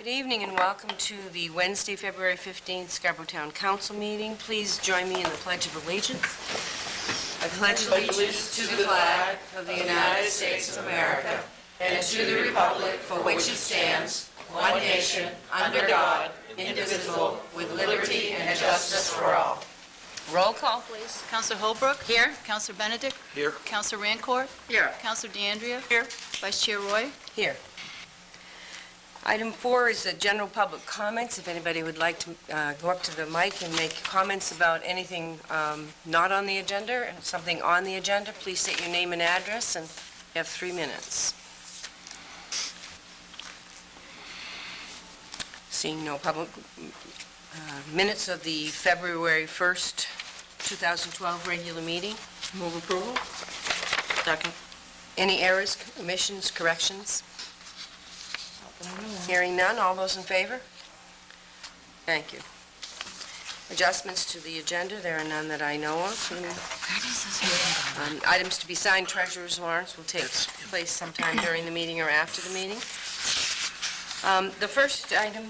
Good evening and welcome to the Wednesday, February 15th Scarborough Town Council meeting. Please join me in the Pledge of Allegiance. I pledge allegiance to the flag of the United States of America and to the republic for which it stands, one nation, under God, indivisible, with liberty and justice for all. Roll call, please. Councilor Holbrook? Here. Councilor Benedict? Here. Councilor Rancourt? Here. Councilor DeAndrea? Here. Vice Chair Roy? Here. Item 4 is the general public comments. If anybody would like to go up to the mic and make comments about anything not on the agenda, and something on the agenda, please state your name and address, and you have 3 minutes. Seeing no public minutes of the February 1st, 2012 regular meeting. Move approval. Second. Any errors, omissions, corrections? Hearing none, all those in favor? Thank you. Adjustments to the agenda, there are none that I know of. Items to be signed, treasurer's warrants will take place sometime during the meeting or after the meeting. The first item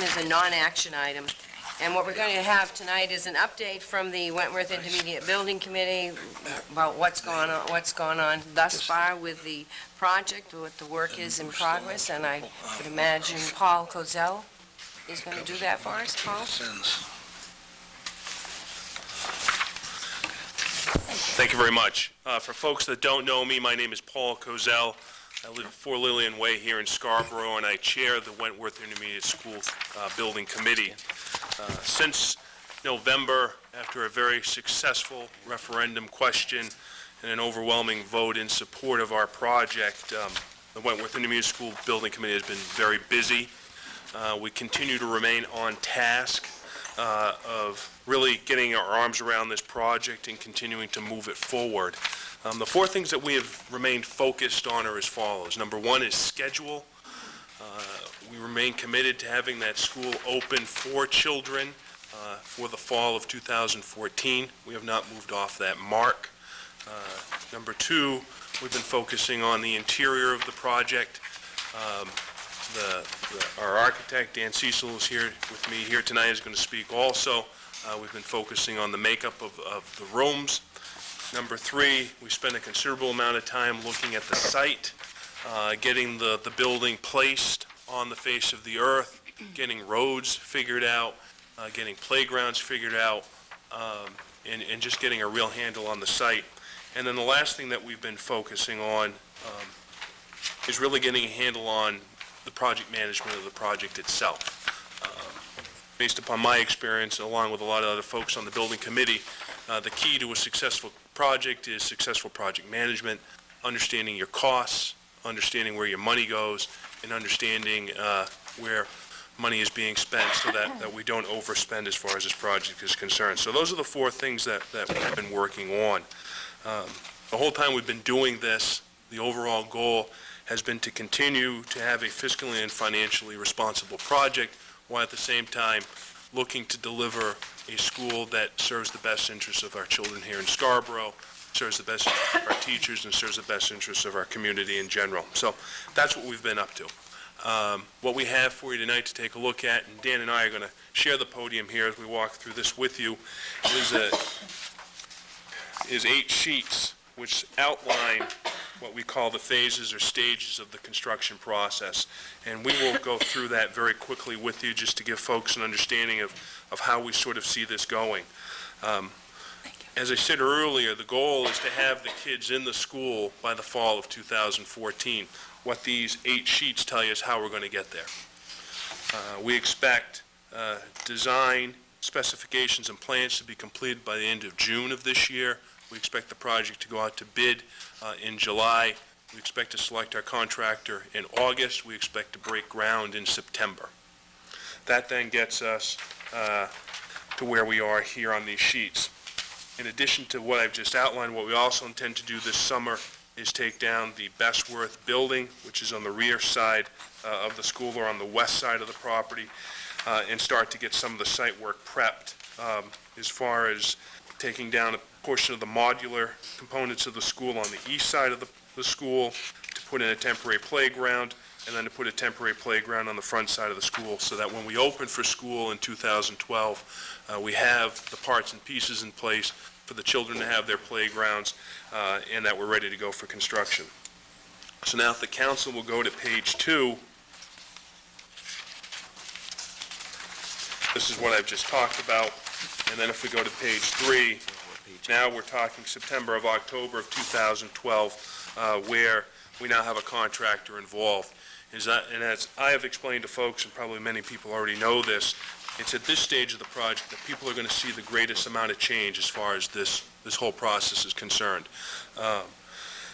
is a non-action item. And what we're going to have tonight is an update from the Wentworth Intermediate Building Committee about what's gone on thus far with the project, what the work is in progress, and I would imagine Paul Kozel is going to do that for us. Paul? Thank you very much. For folks that don't know me, my name is Paul Kozel. I live at 4 Lillian Way here in Scarborough, and I chair the Wentworth Intermediate School Building Committee. Since November, after a very successful referendum question and an overwhelming vote in support of our project, the Wentworth Intermediate School Building Committee has been very busy. We continue to remain on task of really getting our arms around this project and continuing to move it forward. The 4 things that we have remained focused on are as follows. Number 1 is schedule. We remain committed to having that school open for children for the fall of 2014. We have not moved off that mark. Number 2, we've been focusing on the interior of the project. Our architect, Dan Cecil, is here with me here tonight, is going to speak also. We've been focusing on the makeup of the rooms. Number 3, we spent a considerable amount of time looking at the site, getting the building placed on the face of the earth, getting roads figured out, getting playgrounds figured out, and just getting a real handle on the site. And then the last thing that we've been focusing on is really getting a handle on the project management of the project itself. Based upon my experience, along with a lot of other folks on the building committee, the key to a successful project is successful project management, understanding your costs, understanding where your money goes, and understanding where money is being spent so that we don't overspend as far as this project is concerned. So those are the 4 things that we've been working on. The whole time we've been doing this, the overall goal has been to continue to have a fiscally and financially responsible project, while at the same time looking to deliver a school that serves the best interests of our children here in Scarborough, serves the best interests of our teachers, and serves the best interests of our community in general. So that's what we've been up to. What we have for you tonight to take a look at, and Dan and I are going to share the podium here as we walk through this with you, is 8 sheets which outline what we call the phases or stages of the construction process. And we will go through that very quickly with you just to give folks an understanding of how we sort of see this going. As I said earlier, the goal is to have the kids in the school by the fall of 2014. What these 8 sheets tell you is how we're going to get there. We expect design, specifications, and plans to be completed by the end of June of this year. We expect the project to go out to bid in July. We expect to select our contractor in August. We expect to break ground in September. That then gets us to where we are here on these sheets. In addition to what I've just outlined, what we also intend to do this summer is take down the Bestworth building, which is on the rear side of the school or on the west side of the property, and start to get some of the site work prepped as far as taking down a portion of the modular components of the school on the east side of the school to put in a temporary playground, and then to put a temporary playground on the front side of the school so that when we open for school in 2012, we have the parts and pieces in place for the children to have their playgrounds, and that we're ready to go for construction. So now if the council will go to page 2, this is what I've just talked about. And then if we go to page 3, now we're talking September of October of 2012, where we now have a contractor involved. And as I have explained to folks, and probably many people already know this, it's at this stage of the project that people are going to see the greatest amount of change as far as this whole process is concerned.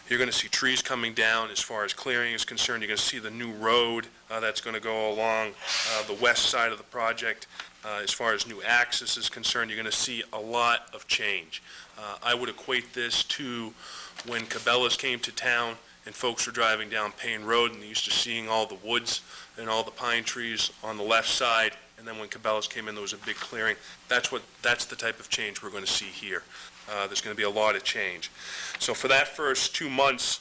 You're going to see trees coming down as far as clearing is concerned. You're going to see the new road that's going to go along the west side of the project. As far as new access is concerned, you're going to see a lot of change. I would equate this to when Cabela's came to town and folks were driving down Payne Road and they used to seeing all the woods and all the pine trees on the left side, and then when Cabela's came in, there was a big clearing. That's the type of change we're going to see here. There's going to be a lot of change. So for that first 2 months,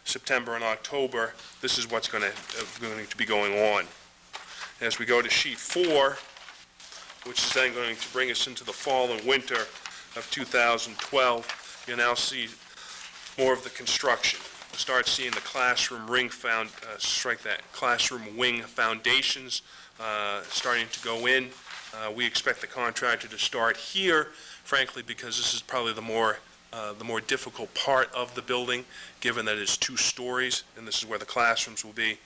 September and October, this is what's going to be going on. As we go to sheet 4, which is then going to bring us into the fall and winter of 2012, you'll now see more of the construction. We'll start seeing the classroom classroom wing foundations starting to go in. We expect the contractor to start here, frankly, because this is probably the more difficult part of the building, given that it's 2 stories, and this is where the classrooms will be.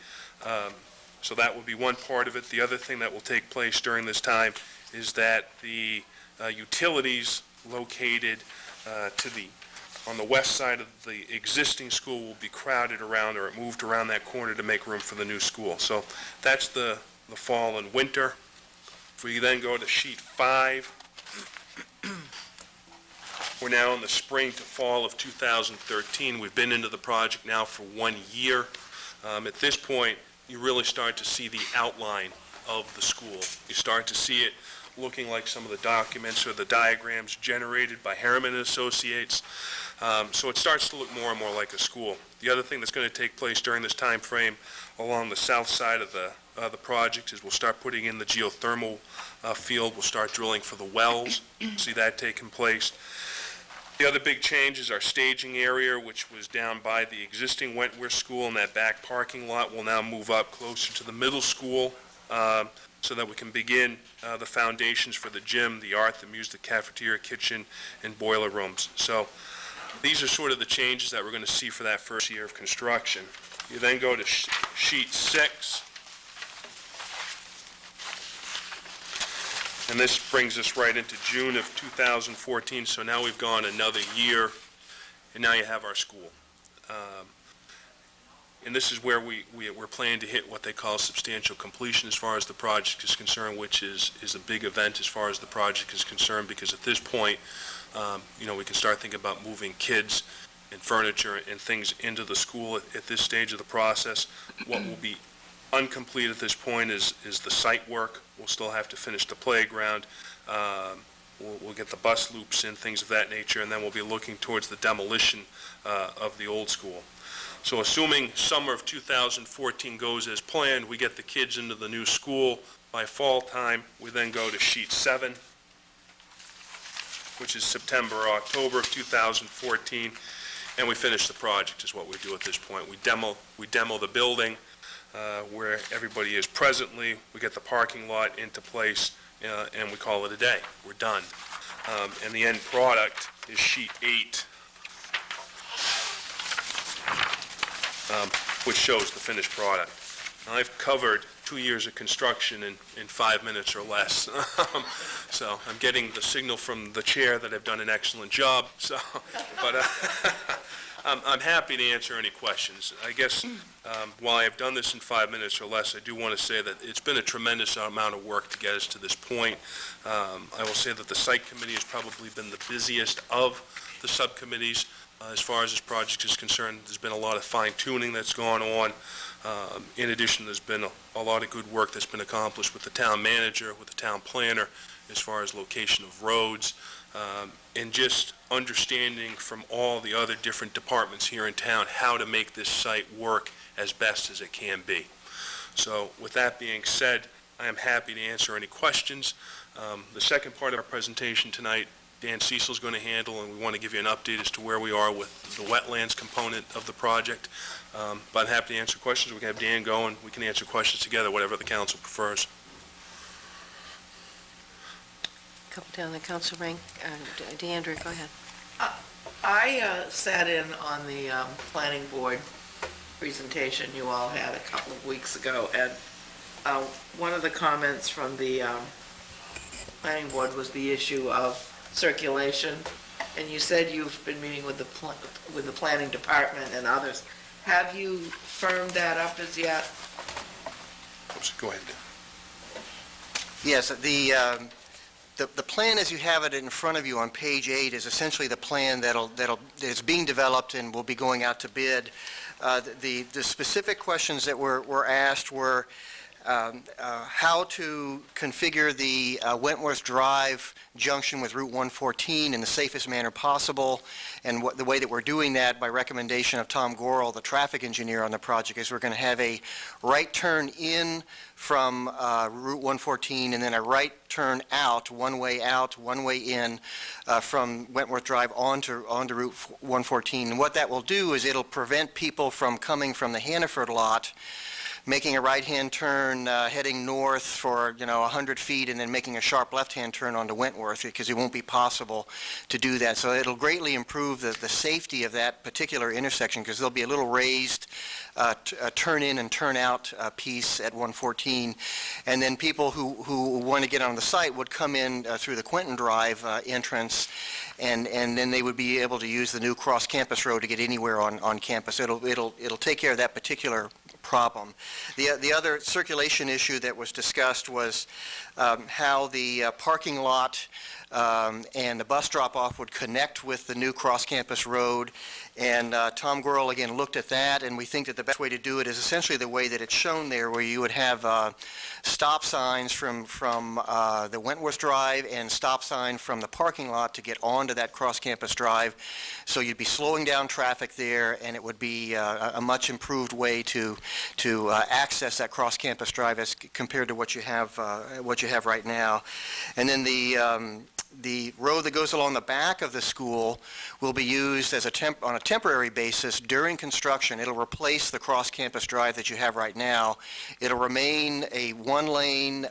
So that will be one part of it. The other thing that will take place during this time is that the utilities located on the west side of the existing school will be crowded around or moved around that corner to make room for the new school. So that's the fall and winter. If we then go to sheet 5, we're now in the spring to fall of 2013. We've been into the project now for 1 year. At this point, you really start to see the outline of the school. You start to see it looking like some of the documents or the diagrams generated by Harriman and Associates. So it starts to look more and more like a school. The other thing that's going to take place during this time frame along the south side of the project is we'll start putting in the geothermal field. We'll start drilling for the wells. See that taking place. The other big change is our staging area, which was down by the existing Wentworth School, and that back parking lot will now move up closer to the middle school so that we can begin the foundations for the gym, the art, the music, the cafeteria, kitchen, and boiler rooms. So these are sort of the changes that we're going to see for that first year of construction. You then go to sheet 6. And this brings us right into June of 2014, so now we've gone another year, and now you have our school. And this is where we're planning to hit what they call substantial completion as far as the project is concerned, which is a big event as far as the project is concerned, because at this point, we can start thinking about moving kids and furniture and things into the school at this stage of the process. What will be incomplete at this point is the site work. We'll still have to finish the playground. We'll get the bus loops in, things of that nature, and then we'll be looking towards the demolition of the old school. So assuming summer of 2014 goes as planned, we get the kids into the new school by fall time. We then go to sheet 7, which is September or October of 2014, and we finish the project is what we do at this point. We demo the building where everybody is presently. We get the parking lot into place, and we call it a day. We're done. And the end product is sheet 8, which shows the finished product. Now, I've covered 2 years of construction in 5 minutes or less. So I'm getting the signal from the chair that I've done an excellent job. But I'm happy to answer any questions. I guess while I've done this in 5 minutes or less, I do want to say that it's been a tremendous amount of work to get us to this point. I will say that the site committee has probably been the busiest of the subcommittees as far as this project is concerned. There's been a lot of fine-tuning that's gone on. In addition, there's been a lot of good work that's been accomplished with the town manager, with the town planner, as far as location of roads, and just understanding from all the other different departments here in town how to make this site work as best as it can be. So with that being said, I am happy to answer any questions. The second part of our presentation tonight, Dan Cecil is going to handle, and we want to give you an update as to where we are with the wetlands component of the project. But I'm happy to answer questions. We can have Dan go, and we can answer questions together, whatever the council prefers. Couple down the council rank. DeAndrea, go ahead. I sat in on the planning board presentation you all had a couple of weeks ago, and one of the comments from the planning board was the issue of circulation, and you said you've been meeting with the planning department and others. Have you firmed that up as yet? Oops, go ahead, Dan. Yes, the plan as you have it in front of you on page 8 is essentially the plan that is being developed and will be going out to bid. The specific questions that were asked were how to configure the Wentworth Drive junction with Route 114 in the safest manner possible, and the way that we're doing that, by recommendation of Tom Gorel, the traffic engineer on the project, is we're going to have a right turn in from Route 114 and then a right turn out, one way in from Wentworth Drive onto Route 114. And what that will do is it'll prevent people from coming from the Hannaford lot, making a right-hand turn, heading north for 100 feet, and then making a sharp left-hand turn onto Wentworth, because it won't be possible to do that. So it'll greatly improve the safety of that particular intersection, because there'll be a little raised turn in and turn out piece at 114, and then people who want to get on the site would come in through the Quentin Drive entrance, and then they would be able to use the new cross-campus road to get anywhere on campus. It'll take care of that particular problem. The other circulation issue that was discussed was how the parking lot and the bus drop-off would connect with the new cross-campus road. And Tom Gorel, again, looked at that, and we think that the best way to do it is essentially the way that it's shown there, where you would have stop signs from the Wentworth Drive and stop sign from the parking lot to get onto that cross-campus drive. So you'd be slowing down traffic there, and it would be a much improved way to access that cross-campus drive as compared to what you have right now. And then the road that goes along the back of the school will be used as on a temporary basis during construction. It'll replace the cross-campus drive that you have right now. It'll remain a one-lane,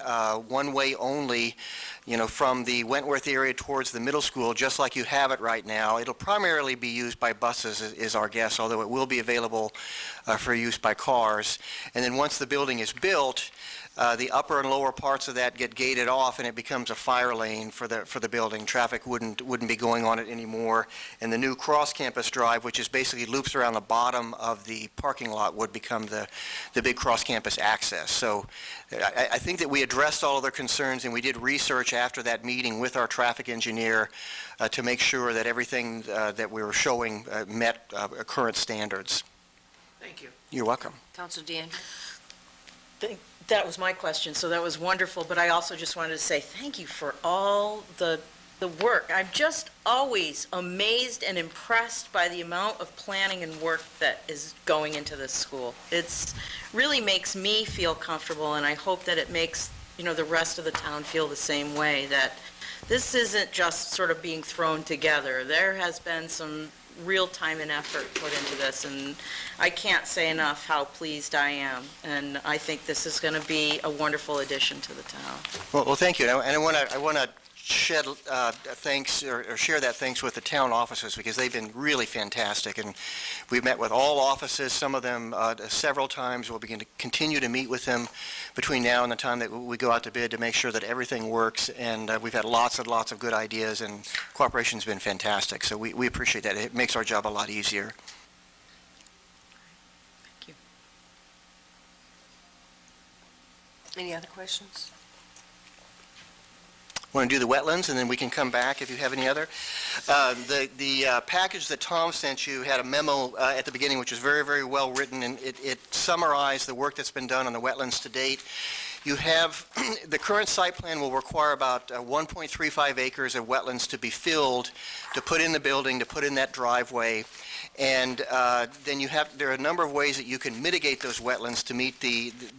one-way only, from the Wentworth area towards the middle school, just like you have it right now. It'll primarily be used by buses, is our guess, although it will be available for use by cars. And then once the building is built, the upper and lower parts of that get gated off, and it becomes a fire lane for the building. Traffic wouldn't be going on it anymore. And the new cross-campus drive, which is basically loops around the bottom of the parking lot, would become the big cross-campus access. So I think that we addressed all of their concerns, and we did research after that meeting with our traffic engineer to make sure that everything that we were showing met current standards. Thank you. You're welcome. Council DeAndrea. That was my question, so that was wonderful, but I also just wanted to say thank you for all the work. I'm just always amazed and impressed by the amount of planning and work that is going into this school. It's really makes me feel comfortable, and I hope that it makes, the rest of the town feel the same way, that this isn't just sort of being thrown together. There has been some real time and effort put into this, and I can't say enough how pleased I am, and I think this is going to be a wonderful addition to the town. Well, thank you. And I want to shed thanks or share that thanks with the town offices, because they've been really fantastic, and we've met with all offices, some of them several times. We'll begin to continue to meet with them between now and the time that we go out to bid to make sure that everything works, and we've had lots and lots of good ideas, and cooperation's been fantastic, so we appreciate that. It makes our job a lot easier. Thank you. Any other questions? Want to do the wetlands, and then we can come back if you have any other. The package that Tom sent you had a memo at the beginning, which was very, very well written, and it summarized the work that's been done on the wetlands to date. You have, the current site plan will require about 1.35 acres of wetlands to be filled, to put in the building, to put in that driveway. And then there are a number of ways that you can mitigate those wetlands to meet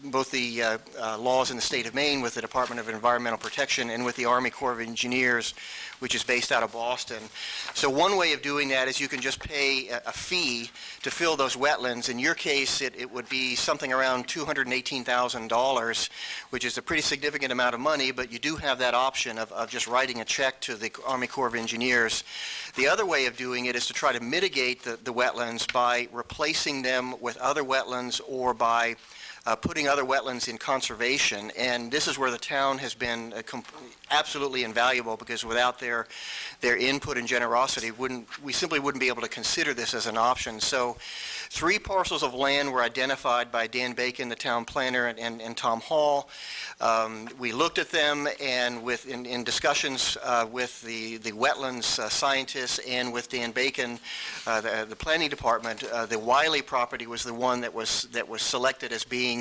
both the laws in the state of Maine with the Department of Environmental Protection and with the Army Corps of Engineers, which is based out of Boston. So one way of doing that is you can just pay a fee to fill those wetlands. In your case, it would be something around $218,000, which is a pretty significant amount of money, but you do have that option of just writing a check to the Army Corps of Engineers. The other way of doing it is to try to mitigate the wetlands by replacing them with other wetlands or by putting other wetlands in conservation. And this is where the town has been absolutely invaluable, because without their input and generosity, we simply wouldn't be able to consider this as an option. So 3 parcels of land were identified by Dan Bacon, the town planner, and Tom Hall. We looked at them, and in discussions with the wetlands scientists and with Dan Bacon, the planning department, the Wiley property was the one that was selected as being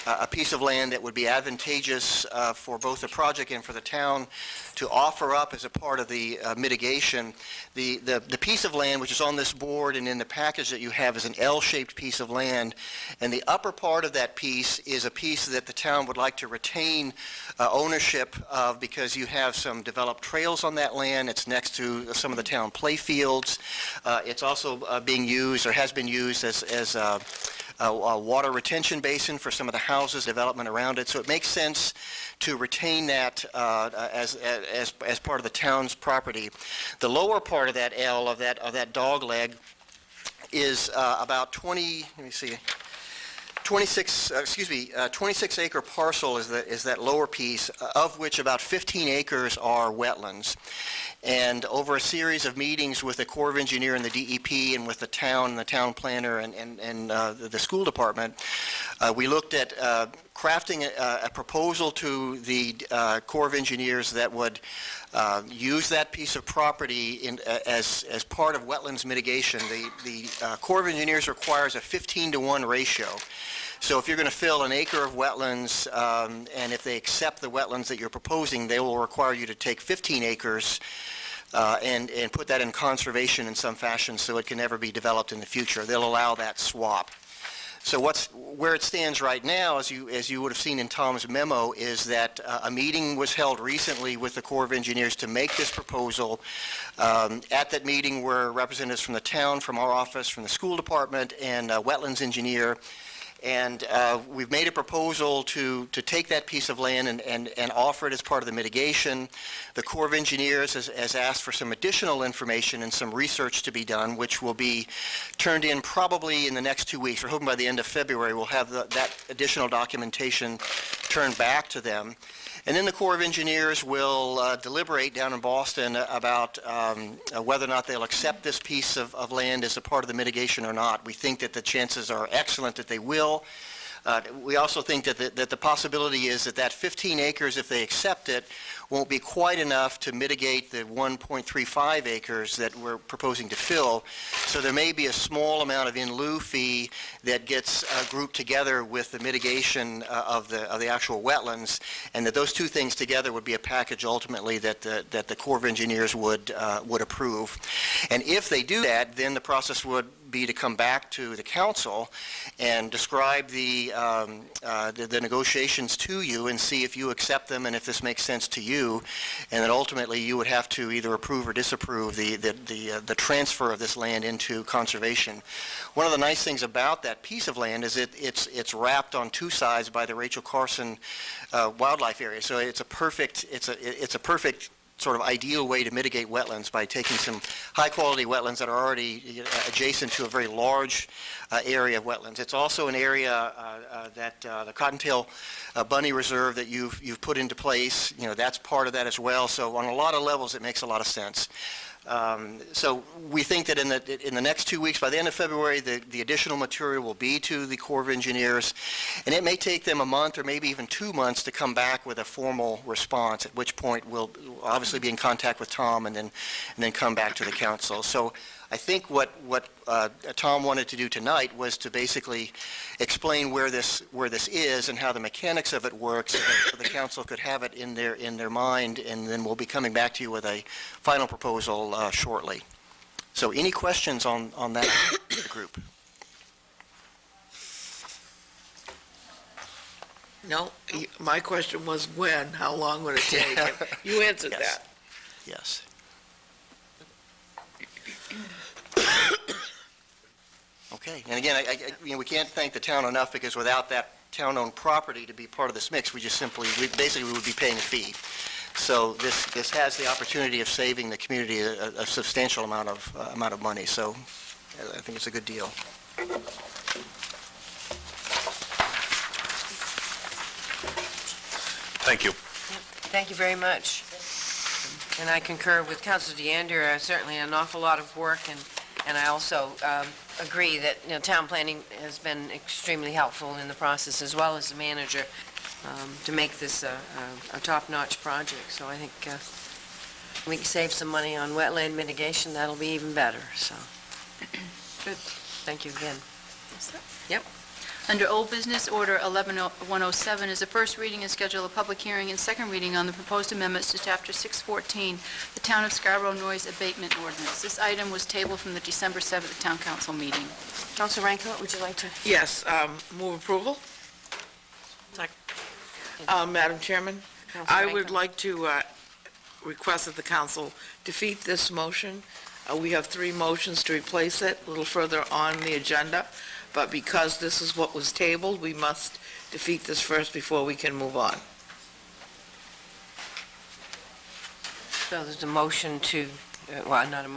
a piece of land that would be advantageous for both the project and for the town to offer up as a part of the mitigation. The piece of land which is on this board and in the package that you have is an L-shaped piece of land, and the upper part of that piece is a piece that the town would like to retain ownership of, because you have some developed trails on that land. It's next to some of the town play fields. It's also being used, or has been used, as a water retention basin for some of the houses, development around it. So it makes sense to retain that as part of the town's property. The lower part of that L, of that dog leg, is about 26 acre parcel is that lower piece, of which about 15 acres are wetlands. And over a series of meetings with the Corps of Engineer and the DEP and with the town planner and the school department, we looked at crafting a proposal to the Corps of Engineers that would use that piece of property as part of wetlands mitigation. The Corps of Engineers requires a 15-to-1 ratio. So if you're going to fill an acre of wetlands, and if they accept the wetlands that you're proposing, they will require you to take 15 acres and put that in conservation in some fashion so it can never be developed in the future. They'll allow that swap. So where it stands right now, as you would have seen in Tom's memo, is that a meeting was held recently with the Corps of Engineers to make this proposal. At that meeting were representatives from the town, from our office, from the school department, and a wetlands engineer. And we've made a proposal to take that piece of land and offer it as part of the mitigation. The Corps of Engineers has asked for some additional information and some research to be done, which will be turned in probably in the next 2 weeks. We're hoping by the end of February we'll have that additional documentation turned back to them. And then the Corps of Engineers will deliberate down in Boston about whether or not they'll accept this piece of land as a part of the mitigation or not. We think that the chances are excellent that they will. We also think that the possibility is that 15 acres, if they accept it, won't be quite enough to mitigate the 1.35 acres that we're proposing to fill. So there may be a small amount of in lieu fee that gets grouped together with the mitigation of the actual wetlands, and that those two things together would be a package ultimately that the Corps of Engineers would approve. And if they do that, then the process would be to come back to the council and describe the negotiations to you and see if you accept them and if this makes sense to you, and then ultimately you would have to either approve or disapprove the transfer of this land into conservation. One of the nice things about that piece of land is it's wrapped on two sides by the Rachel Carson wildlife area, so it's a perfect sort of ideal way to mitigate wetlands by taking some high-quality wetlands that are already adjacent to a very large area of wetlands. It's also an area that the Cottontail Bunny Reserve that you've put into place, that's part of that as well. So on a lot of levels, it makes a lot of sense. So we think that in the next 2 weeks, by the end of February, the additional material will be to the Corps of Engineers, and it may take them a month or maybe even 2 months to come back with a formal response, at which point we'll obviously be in contact with Tom and then come back to the council. So I think what Tom wanted to do tonight was to basically explain where this is and how the mechanics of it works, so the council could have it in their mind, and then we'll be coming back to you with a final proposal shortly. So any questions on that group? No, my question was when, how long would it take? And you answered Yes. that. Yes. Okay, and again, we can't thank the town enough, because without that town-owned property to be part of this mix, we basically would be paying a fee. So this has the opportunity of saving the community a substantial amount of money, so I think it's a good deal. Thank you. Thank you very much. And I concur with Councilor DeAndrea, certainly an awful lot of work, and I also agree that, town planning has been extremely helpful in the process, as well as the manager, to make this a top-notch project. So I think we can save some money on wetland mitigation. That'll be even better, so. Good. Thank you again. Yep. Under Old Business Order 11107 is the first reading and schedule a public hearing and second reading on the proposed amendments to Chapter 614, the Town of Scarborough Noise Abatement Ordinance. This item was tabled from the December 7th Town Council meeting. Councilor Rancourt, would you like to? Yes, move approval? Madam Chairman, Councilor I would Rancourt? like to request that the council defeat this motion. We have 3 motions to replace it, a little further on the agenda, but because this is what was tabled, we must defeat this first before we can move on. So there's a motion to, well, not a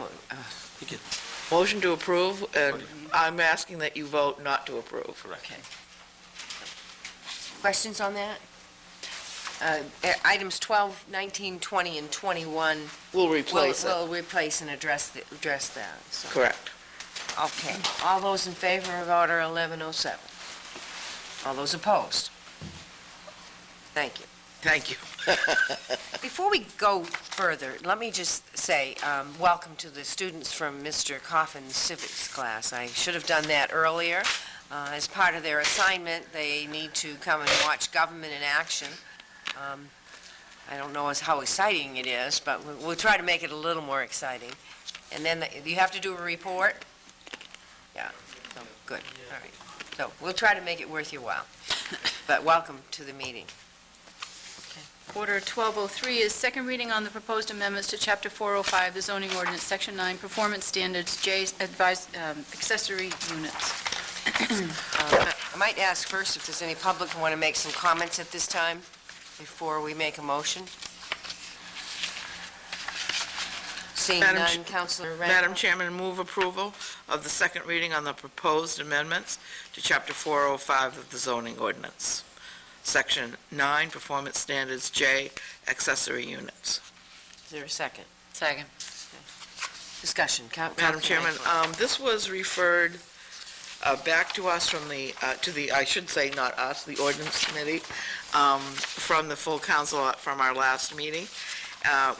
Motion to approve, and I'm asking that you vote not to approve. okay. Questions on that? Items 12, 19, 20, and 21 We'll replace it. will replace and address that. So. Correct. Okay. All those in favor of Order 1107? All those opposed? Thank you. Thank you. Before we go further, let me just say welcome to the students from Mr. Coffin's civics class. I should have done that earlier. As part of their assignment, they need to come and watch government in action. I don't know how exciting it is, but we'll try to make it a little more exciting. And then you have to do a report? Yeah, so, good, all right. So we'll try to make it worth your while. But welcome to the meeting. Order 1203 is second reading on the proposed amendments to Chapter 405, the zoning ordinance, Section 9, performance standards, J, accessory units. I might ask first if there's any public who want to make some comments at this time before we make a motion. Seeing none, Councilor Rancourt. Madam Chairman, move approval of the second reading on the proposed amendments to Chapter 405 of the zoning ordinance. Section 9, performance standards, J, accessory units. Is there a second? Second. Discussion. Madam Chairman, this was referred back to us from I should say not us, the ordinance committee, from the full council from our last meeting.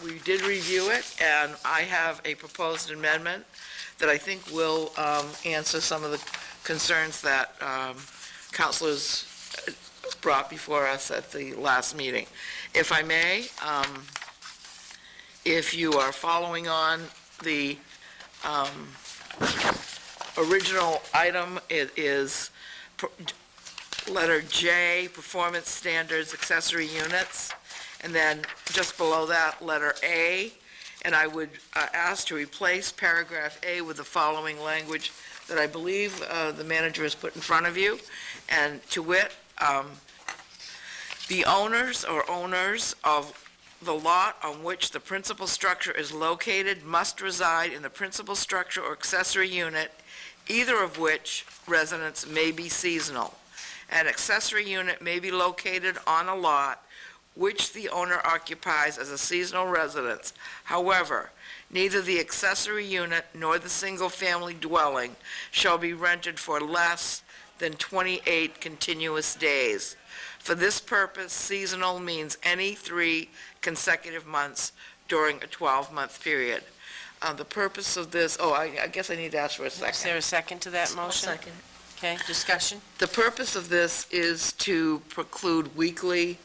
We did review it, and I have a proposed amendment that I think will answer some of the concerns that councilors brought before us at the last meeting. If I may, if you are following on the original item, it is letter J, performance standards, accessory units, and then just below that, letter A, and I would ask to replace paragraph A with the following language that I believe the manager has put in front of you, and to wit, the owners or owners of the lot on which the principal structure is located must reside in the principal structure or accessory unit, either of which residents may be seasonal. An accessory unit may be located on a lot which the owner occupies as a seasonal residence. However, neither the accessory unit nor the single-family dwelling shall be rented for less than 28 continuous days. For this purpose, seasonal means any 3 consecutive months during a 12-month period. the purpose of this, I guess I need to ask for a Is second. there a second to that I'll motion? second. Okay, discussion? The purpose of this is to preclude weekly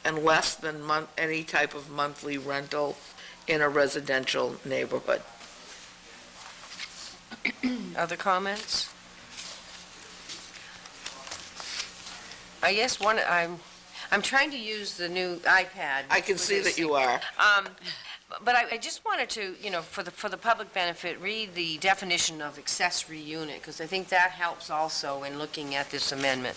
and less than any type of monthly rental in a residential neighborhood. Other comments? I guess I'm trying to use the new iPad. I can for see this that you are. But I just wanted to, for the public benefit, read the definition of accessory unit, because I think that helps also in looking at this amendment.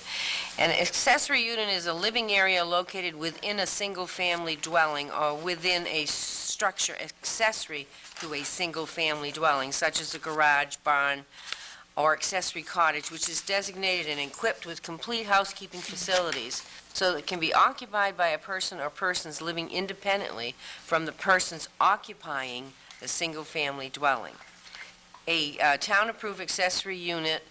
An accessory unit is a living area located within a single-family dwelling or within a structure accessory to a single-family dwelling, such as a garage, barn, or accessory cottage, which is designated and equipped with complete housekeeping facilities, so that it can be occupied by a person or persons living independently from the persons occupying the single-family dwelling. A town-approved accessory unit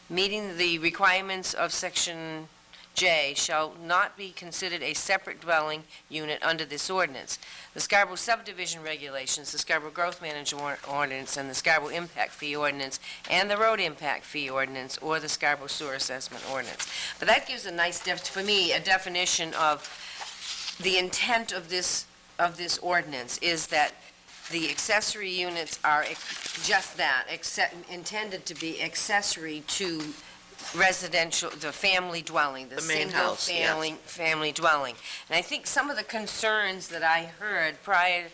meeting the requirements of Section J shall not be considered a separate dwelling unit under this ordinance. The Scarborough subdivision regulations, the Scarborough Growth Management Ordinance, and the Scarborough Impact Fee Ordinance, and the Road Impact Fee Ordinance, or the Scarborough Sewer Assessment Ordinance. But that gives a nice, for me, a definition of the intent of this ordinance, is that the accessory units are just that, intended to be accessory to residential, the family dwelling, the main house, single family dwelling. And I think some of the concerns that I heard prior,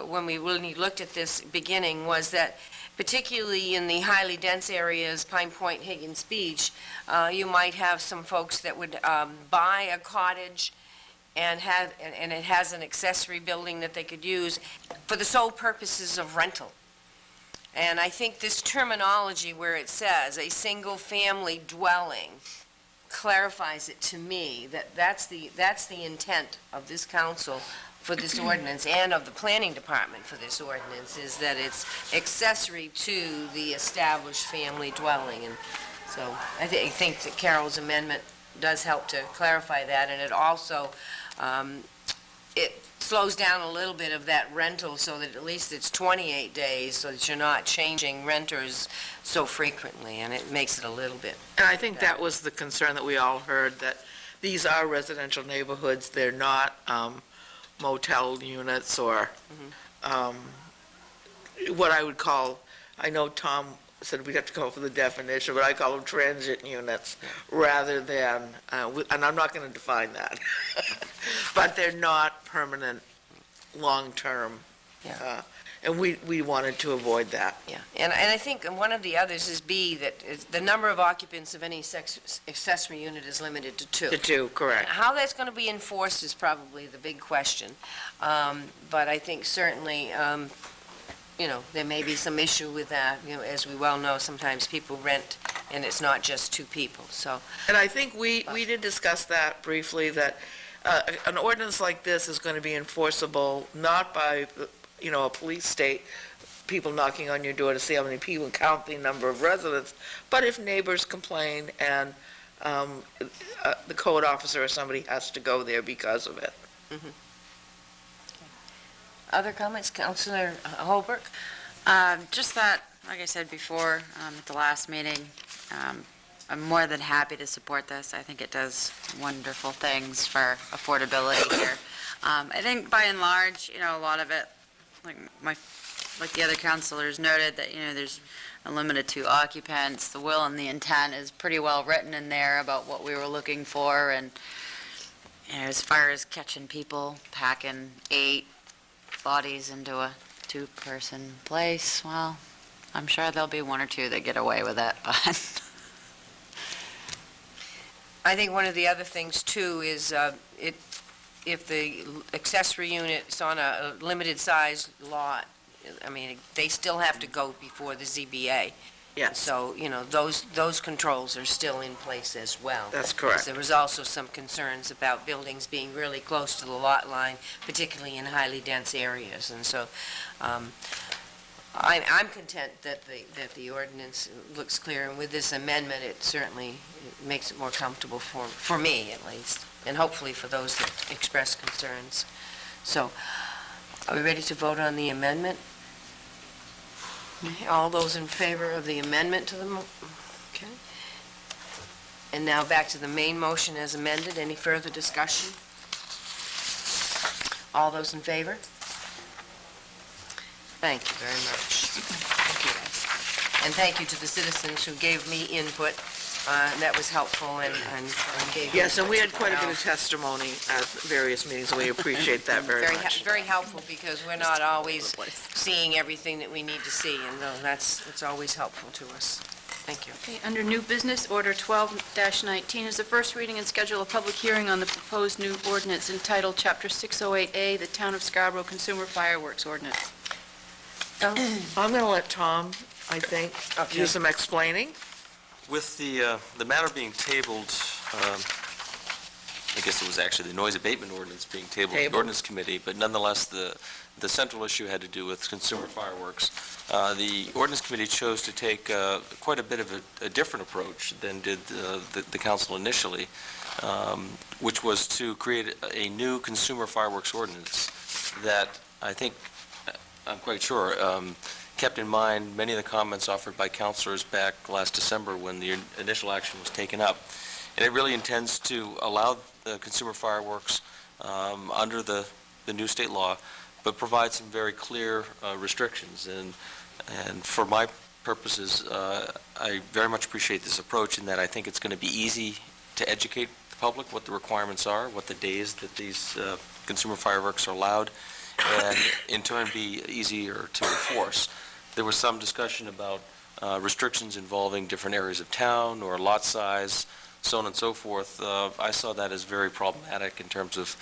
when we really looked at this beginning, was that particularly in the highly dense areas, Pine Point, Higgins Beach, you might have some folks that would buy a cottage and it has an accessory building that they could use for the sole purposes of rental. And I think this terminology where it says a single-family dwelling clarifies it to me that that's the intent of this council for this ordinance and of the planning department for this ordinance, is that it's accessory to the established family dwelling. And so I think that Carol's amendment does help to clarify that, and it also, it slows down a little bit of that rental so that at least it's 28 days, so that you're not changing renters so frequently, and it makes it a little bit. And I think that was the concern that we all heard, that these are residential neighborhoods, they're not motel units or what I would call, I know Tom said we'd have to come up with a definition, but I call them transient units rather than, and I'm not going to define that, but they're not permanent, long-term. Yeah. And we wanted to avoid that. Yeah, and I think one of the others is B, that the number of occupants of any accessory unit is limited to 2. The two, correct. How that's going to be enforced is probably the big question. But I think certainly, there may be some issue with that. As we well know, sometimes people rent, and it's not just 2 people, so. And I think we did discuss that briefly, that an ordinance like this is going to be enforceable not by, a police state, people knocking on your door to see how many people, count the number of residents, but if neighbors complain and the code officer or somebody has to go there because of it. Mhm. Other comments, Councilor Holbrook? Just that, like I said before, at the last meeting, I'm more than happy to support this. I think it does wonderful things for affordability here. I think by and large, a lot of it, like the other councilors noted, that, there's a limit of 2 occupants. The will and the intent is pretty well written in there about what we were looking for, and, as far as catching people, packing 8 bodies into a 2-person place, well, I'm sure there'll be 1 or 2 that get away with it, but... I think one of the other things, too, is if the accessory unit is on a limited-size lot, they still have to go before the ZBA. Yes, So, those controls are still in place as well. that's correct. There was also some concerns about buildings being really close to the lot line, particularly in highly dense areas. And so I'm content that the ordinance looks clear, and with this amendment, it certainly makes it more comfortable for me, at least, and hopefully for those that express concerns. So Are we ready to vote on the amendment? All those in favor of the amendment to the, okay. And now back to the main motion as amended. Any further discussion? All those in favor? Thank you very much. Thank you, guys. And thank you to the citizens who gave me input. That was helpful and gave... Yes, and we had quite a bit of input. testimony at various meetings, and we appreciate that very much. Very helpful, because we're not always seeing everything that we need to see, and it's always helpful to us. Thank you. Okay, under new business, Order 12-19 is the first reading and schedule a public hearing on the proposed new ordinance entitled Chapter 608A, the Town of Scarborough Consumer Fireworks Ordinance. I'm going to let Tom, I think, Okay. do some explaining. With the matter being tabled, I guess it was actually the noise abatement ordinance being tabled in the ordinance committee, but nonetheless, the central issue had to do with consumer fireworks. The ordinance committee chose to take quite a bit of a different approach than did the council initially, which was to create a new consumer fireworks ordinance that I think, I'm quite sure, kept in mind many of the comments offered by councilors back last December when the initial action was taken up. And it really intends to allow the consumer fireworks under the new state law, but provide some very clear restrictions. And for my purposes, I very much appreciate this approach in that I think it's going to be easy to educate the public what the requirements are, what the days that these consumer fireworks are allowed, and in turn be easier to enforce. There was some discussion about restrictions involving different areas of town or lot size, so on and so forth. I saw that as very problematic in terms of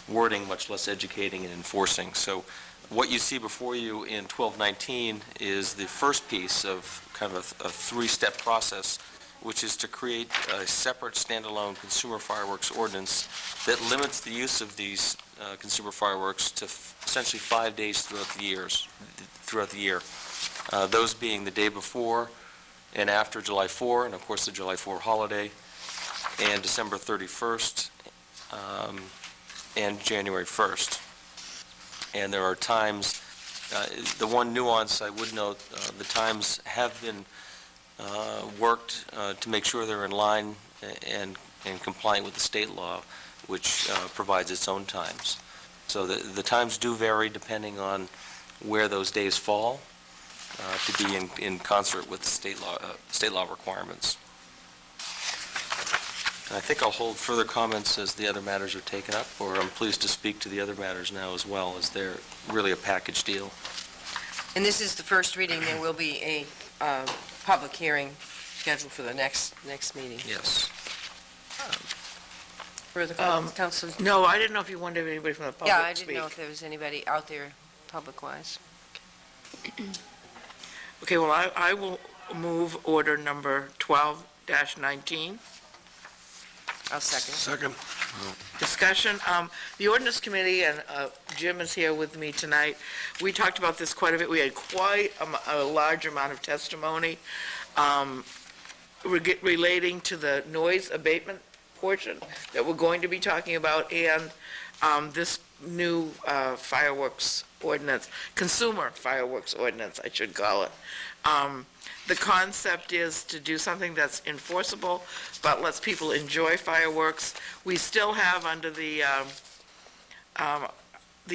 wording, much less educating and enforcing. So what you see before you in 1219 is the first piece of kind of a three-step process, which is to create a separate standalone consumer fireworks ordinance that limits the use of these consumer fireworks to essentially 5 days throughout the year. Those being the day before and after July 4, and of course the July 4 holiday, and December 31st, and January 1st. And there are times, the one nuance I would note, the times have been worked to make sure they're in line and compliant with the state law, which provides its own times. So the times do vary depending on where those days fall, to be in concert with state law requirements. And I think I'll hold further comments as the other matters are taken up, or I'm pleased to speak to the other matters now as well, as they're really a package deal. And this is the first reading. There will be a public hearing scheduled for the next meeting. Yes. Further comments, Councilor? No, I didn't know if you wanted anybody from the public Yeah, to I speak. didn't know if there was anybody out there public-wise. Okay, well, I will move order number 12-19. I'll second. Second. Discussion, the ordinance committee, and Jim is here with me tonight, we talked about this quite a bit. We had quite a large amount of testimony relating to the noise abatement portion that we're going to be talking about, and this new fireworks ordinance, consumer fireworks ordinance, I should call it. The concept is to do something that's enforceable, but lets people enjoy fireworks. We still have under the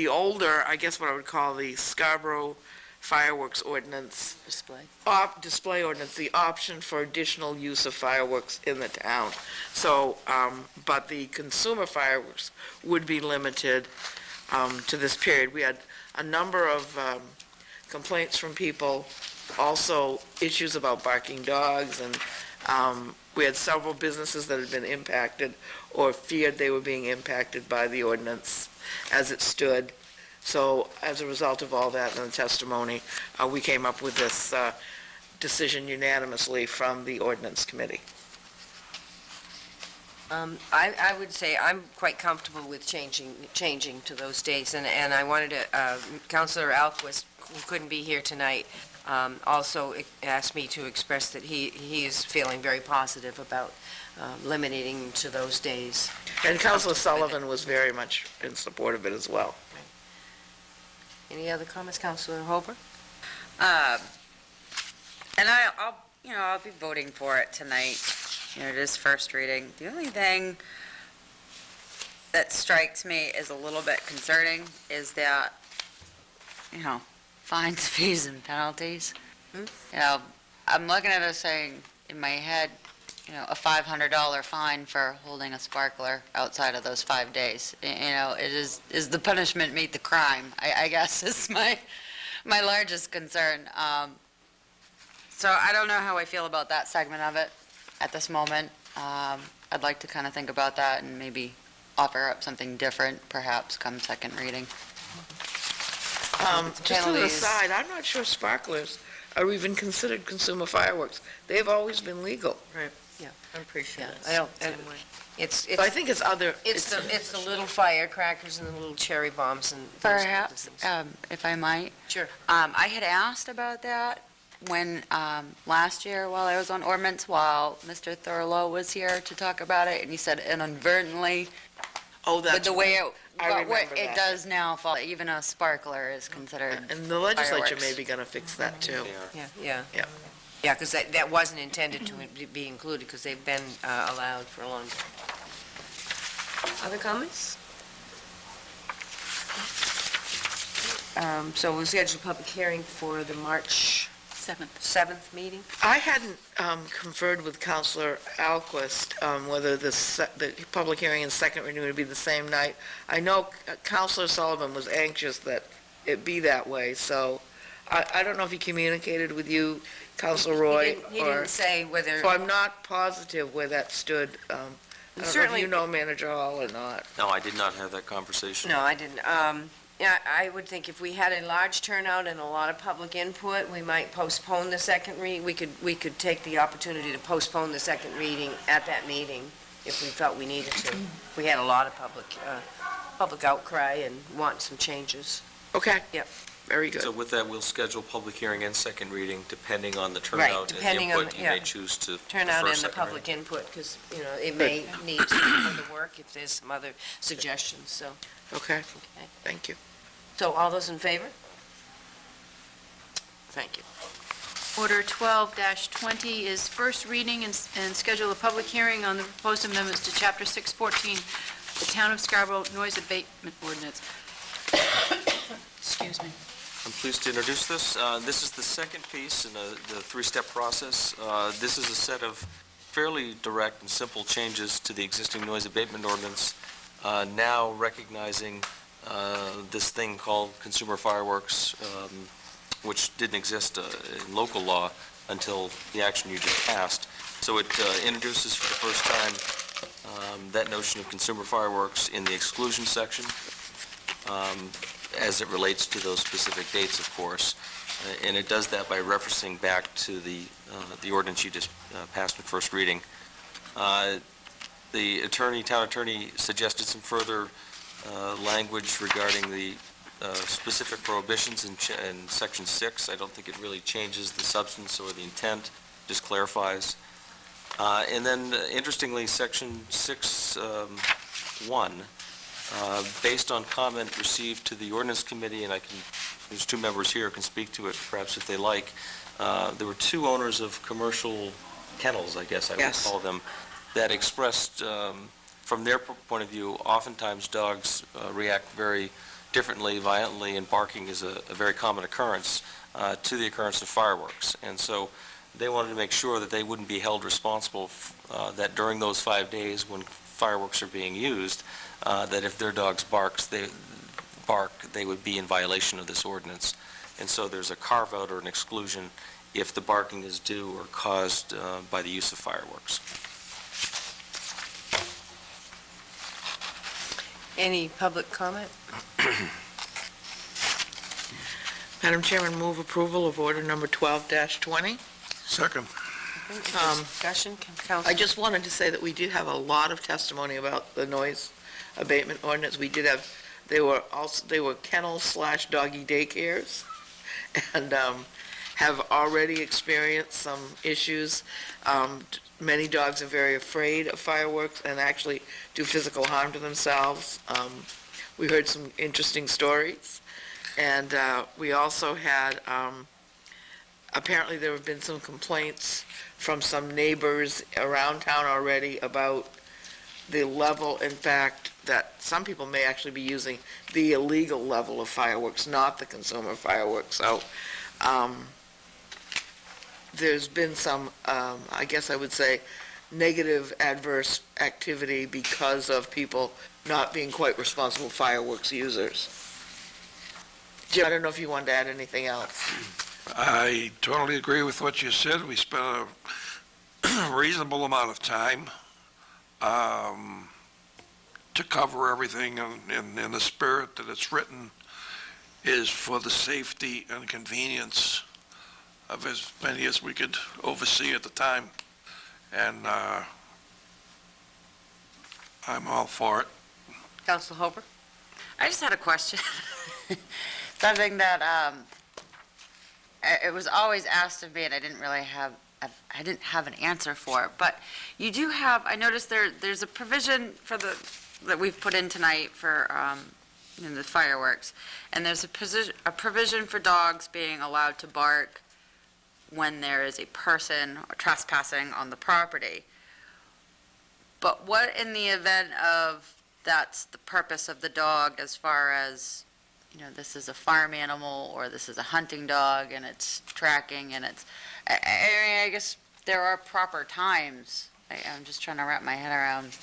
older, I guess what I would call the Scarborough fireworks ordinance, display ordinance, the option for additional use of fireworks in the town. So, but the consumer fireworks would be limited to this period. We had a number of complaints from people, also issues about barking dogs, and we had several businesses that had been impacted or feared they were being impacted by the ordinance as it stood. So as a result of all that and the testimony, we came up with this decision unanimously from the ordinance committee. I would say I'm quite comfortable with changing to those dates, and I wanted to, Councilor Alquist, who couldn't be here tonight, also asked me to express that he is feeling very positive about limiting to those days. And Councilor Sullivan was very much in support of it as well. Any other comments, Councilor Holbrook? And I'll be voting for it tonight. It is first reading. The only thing that strikes me as a little bit concerning is that, fines, fees, and penalties. I'm looking at it saying, in my head, a $500 fine for holding a sparkler outside of those 5 days. Is the punishment meet the crime? I guess is my largest concern. So I don't know how I feel about that segment of it at this moment. I'd like to kind of think about that and maybe offer up something different, perhaps, come second reading. Just as an aside, I'm not sure sparklers are even considered consumer fireworks. They've always been legal. Right, yeah, I'm pretty sure Yeah, that's I don't, the same way. it's, So I think it's other, it's the little firecrackers and the little cherry bombs and those kinds of Perhaps, things. if I might. Sure. I had asked about that when, last year, while I was on ordinance, while Mr. Thurlow was here to talk about it, and he said inadvertently, oh, that's. with the way I but what remember it that. does now fall, even a sparkler is considered And the legislature fireworks. may be going to fix that, too. Yeah, yeah. Yeah. Yeah, because that wasn't intended to be included, because they've been allowed for a long time. Other comments? So we'll schedule a public hearing for the March 7th meeting? I hadn't conferred with Counselor Alquist whether the public hearing and second reading would be the same night. I know Counselor Sullivan was anxious that it be that way, so I don't know if he communicated with you, Counselor Roy, He or... didn't say whether, So I'm not positive where that stood. I don't know if certainly- you know Manager Hall or not. No, I did not have that conversation. no, I didn't. Yeah, I would think if we had a large turnout and a lot of public input, we might postpone the second reading. We could take the opportunity to postpone the second reading at that meeting if we felt we needed to. If we had a lot of public outcry and want some changes. Okay. Yep. Very good. So with that, we'll schedule public hearing and second reading, depending on the turnout and the depending on input the- you may yeah. choose to Turnout defer and the second public reading. input, because, it may need some other work if there's some other suggestions, so. Okay, thank you. So all those in favor? Thank you. Order 12-20 is first reading and schedule a public hearing on the proposed amendments to Chapter 614, the Town of Scarborough Noise Abatement Ordinance. Excuse me. I'm pleased to introduce this. This is the second piece in the three-step process. This is a set of fairly direct and simple changes to the existing noise abatement ordinance, now recognizing this thing called consumer fireworks, which didn't exist in local law until the action you just passed. So it introduces for the first time that notion of consumer fireworks in the exclusion section, as it relates to those specific dates, of course. And it does that by referencing back to the ordinance you just passed in first reading. The town attorney suggested some further language regarding the specific prohibitions in Section 6. I don't think it really changes the substance or the intent, just clarifies. And then, interestingly, Section 6.1, based on comment received to the ordinance committee, and there's two members here who can speak to it perhaps if they like, there were two owners of commercial kennels, I guess I would Yes. call them, that expressed, from their point of view, oftentimes dogs react very differently, violently, and barking is a very common occurrence to the occurrence of fireworks. And so they wanted to make sure that they wouldn't be held responsible, that during those 5 days when fireworks are being used, that if their dogs bark, they would be in violation of this ordinance. And so there's a carve-out or an exclusion if the barking is due or caused by the use of fireworks. Any public comment? Madam Chairman, move approval of order number 12-20. Second. Discussion, Council? I just wanted to say that we did have a lot of testimony about the noise abatement ordinance. We did have, they were kennels/doggy daycares, and have already experienced some issues. Many dogs are very afraid of fireworks and actually do physical harm to themselves. We heard some interesting stories, And we also had, apparently there have been some complaints from some neighbors around town already about the level, in fact, that some people may actually be using the illegal level of fireworks, not the consumer fireworks. So there's been some, I guess I would say, negative adverse activity because of people not being quite responsible fireworks users. Jim, I don't know if you wanted to add anything else. I totally agree with what you said. We spent a reasonable amount of time to cover everything in the spirit that it's written is for the safety and convenience of as many as we could oversee at the time. And I'm all for it. Council Hoper? I just had a question. Something that it was always asked of me, and I didn't have an answer for it. But you do have, I noticed there's a provision for that we've put in tonight for the fireworks, and there's a provision for dogs being allowed to bark when there is a person trespassing on the property. But what in the event of that's the purpose of the dog, as far as, this is a farm animal or this is a hunting dog and it's tracking and it's, I guess there are proper times. I'm just trying to wrap my head around.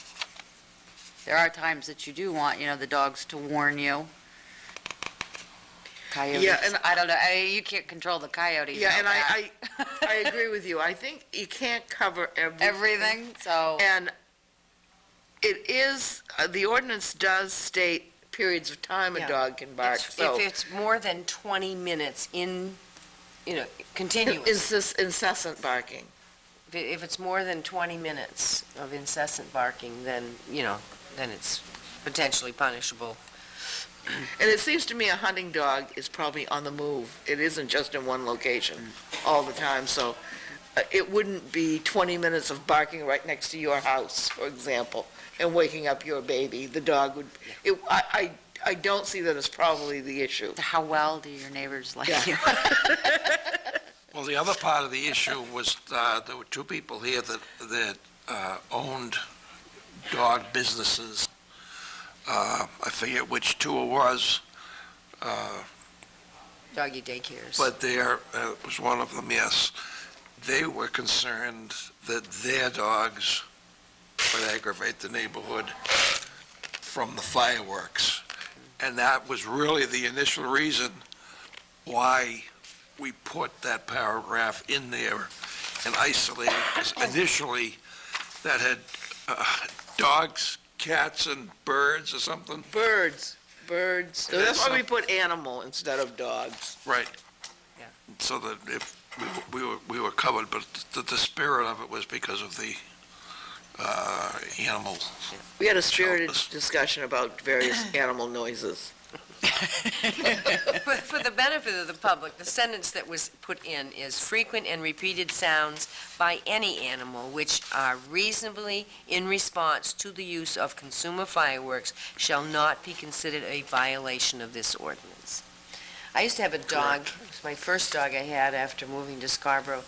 There are times that you do want, the dogs to warn you. Coyotes. Yeah, and I don't know. You can't control the coyotes. Yeah, and I I agree with you. I think you can't cover everything. everything. So And it is, the ordinance does state periods of time a Yeah. dog can bark, so. If it's more than 20 minutes continuous. Incessant barking. If it's more than 20 minutes of incessant barking, then it's potentially punishable. And it seems to me a hunting dog is probably on the move. It isn't just in one location all the time, so it wouldn't be 20 minutes of barking right next to your house, for example, and waking up your baby. The dog would, I don't see that as probably the issue. how well do your neighbors like Yeah. you? Well, the other part of the issue was there were two people here that owned dog businesses. I forget which two it was, Doggy daycares. but there was one of them, yes. They were concerned that their dogs would aggravate the neighborhood from the fireworks. And that was really the initial reason why we put that paragraph in there and isolated, because initially that had dogs, cats, and birds or something. Birds. So that's why we put animal instead of dogs. Right. Yeah. So that if we were covered, but the spirit of it was because of the animal. We had a spirited Shelters. discussion about various animal noises. But for the benefit of the public, the sentence that was put in is frequent and repeated sounds by any animal which are reasonably in response to the use of consumer fireworks shall not be considered a violation of this ordinance. I used to have a dog, it was my first dog I had after moving to Scarborough,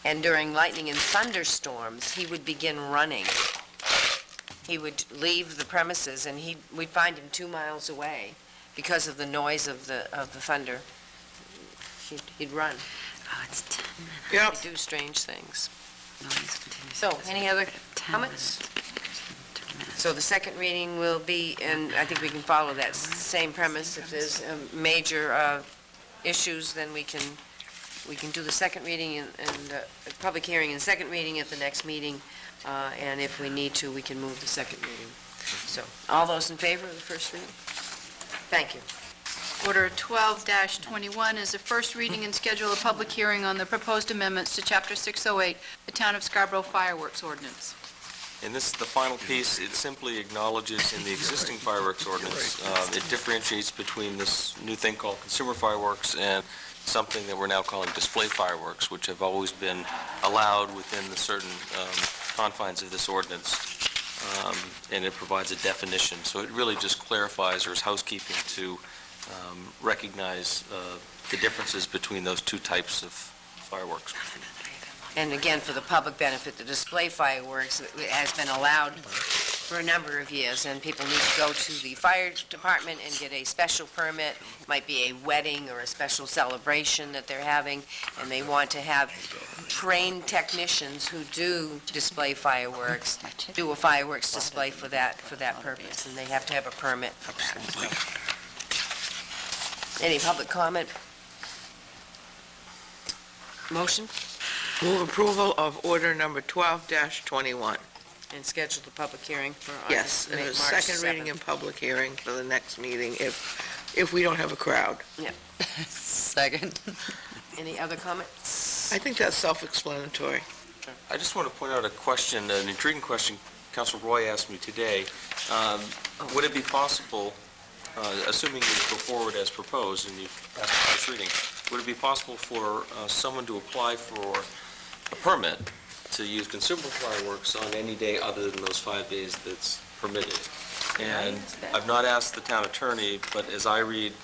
and during lightning and thunderstorms, he would begin running. He would leave the premises and we'd find him 2 miles away. Because of the noise of the thunder, he'd run. Oh, it's 10 minutes. Yep. He'd do strange things. Noise continues. So, any other 10 comments? minutes. 2 minutes. So the second reading will be, and I think we can follow that same premise. If there's major issues, then we can do the second reading and public hearing and second reading at the next meeting. And if we need to, we can move the second reading. So, all those in favor of the first reading? Thank you. Order 12-21 is the first reading and schedule a public hearing on the proposed amendments to Chapter 608, the Town of Scarborough Fireworks Ordinance. And this is the final piece. It simply acknowledges in the existing fireworks ordinance, it differentiates between this new thing called consumer fireworks and something that we're now calling display fireworks, which have always been allowed within the certain confines of this ordinance. And it provides a definition. So it really just clarifies, or is housekeeping to recognize the differences between those two types of fireworks. And again, for the public benefit, the display fireworks has been allowed for a number of years, and people need to go to the fire department and get a special permit. It might be a wedding or a special celebration that they're having, and they want to have trained technicians who do display fireworks, do a fireworks display for that purpose, and they have to have a permit for that. Any public comment? Motion? Move approval of order number 12-21. And schedule the public hearing for Yes, March and a 7th. second reading and public hearing for the next meeting if we don't have a crowd. Second. Any other comments? I think that's self-explanatory. I just want to point out a question, an intriguing question Council Roy asked me today. Would it be possible, assuming you go forward as proposed and you've passed the first reading, would it be possible for someone to apply for a permit to use consumable fireworks on any day other than those 5 days that's permitted? And I've not asked the town attorney, but as I read